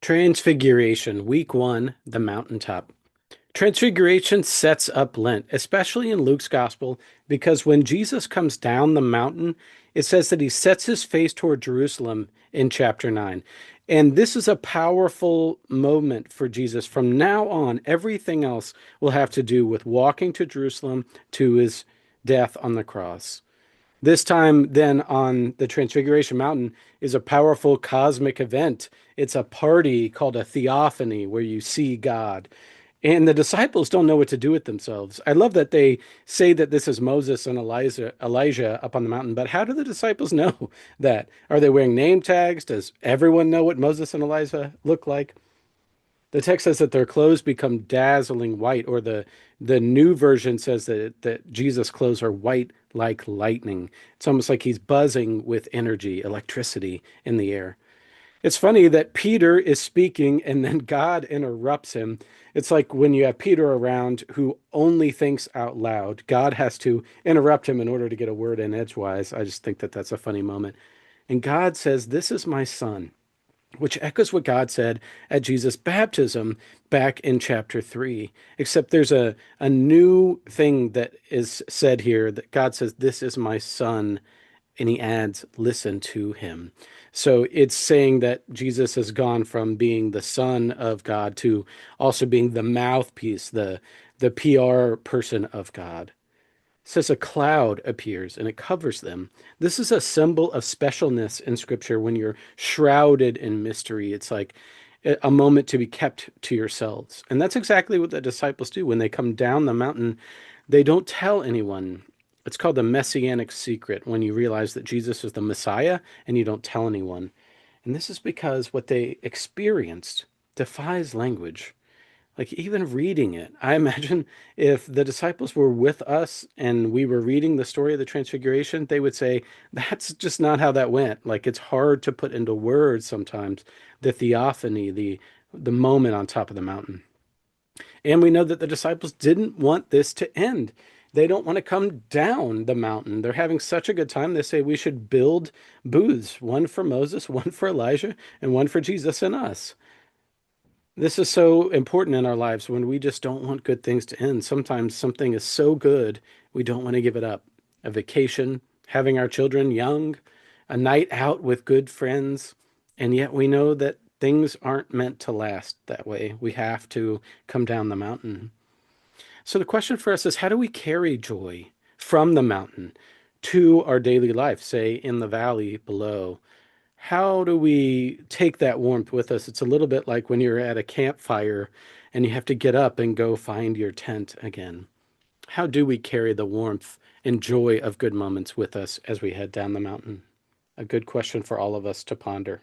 Transfiguration, week one, the mountaintop. Transfiguration sets up Lent, especially in Luke's gospel, because when Jesus comes down the mountain, it says that he sets his face toward Jerusalem in chapter 9. And this is a powerful moment for Jesus. From now on, everything else will have to do with walking to Jerusalem to his death on the cross. This time, then, on the Transfiguration Mountain is a powerful cosmic event. It's a party called a theophany where you see God. And the disciples don't know what to do with themselves. I love that they say that this is Moses and Elijah up on the mountain, but how do the disciples know that? Are they wearing name tags? Does everyone know what Moses and Elijah look like? The text says that their clothes become dazzling white, or the new version says that Jesus' clothes are white like lightning. It's almost like he's buzzing with energy, electricity in the air. It's funny that Peter is speaking and then God interrupts him. It's like when you have Peter around who only thinks out loud, God has to interrupt him in order to get a word in edgewise. I just think that that's a funny moment. And God says, "This is my son," which echoes what God said at Jesus' baptism back in chapter 3. Except there's a new thing that is said here that God says, "This is my son," and he adds, "Listen to him." So it's saying that Jesus has gone from being the Son of God to also being the mouthpiece, the PR person of God. It says a cloud appears and it covers them. This is a symbol of specialness in Scripture when you're shrouded in mystery. It's like a moment to be kept to yourselves. And that's exactly what the disciples do when they come down the mountain. They don't tell anyone. It's called the messianic secret when you realize that Jesus is the Messiah and you don't tell anyone. And this is because what they experienced defies language. Like even reading it, I imagine if the disciples were with us and we were reading the story of the Transfiguration, they would say, that's just not how that went. Like it's hard to put into words sometimes the theophany, the moment on top of the mountain. And we know that the disciples didn't want this to end. They don't want to come down the mountain. They're having such a good time. They say we should build booths, one for Moses, one for Elijah, and one for Jesus and us. This is so important in our lives when we just don't want good things to end. Sometimes something is so good, we don't want to give it up. A vacation, having our children young, a night out with good friends, and yet we know that things aren't meant to last that way. We have to come down the mountain. So the question for us is how do we carry joy from the mountain to our daily life, say in the valley below? How do we take that warmth with us? It's a little bit like when you're at a campfire and you have to get up and go find your tent again. How do we carry the warmth and joy of good moments with us as we head down the mountain? A good question for all of us to ponder.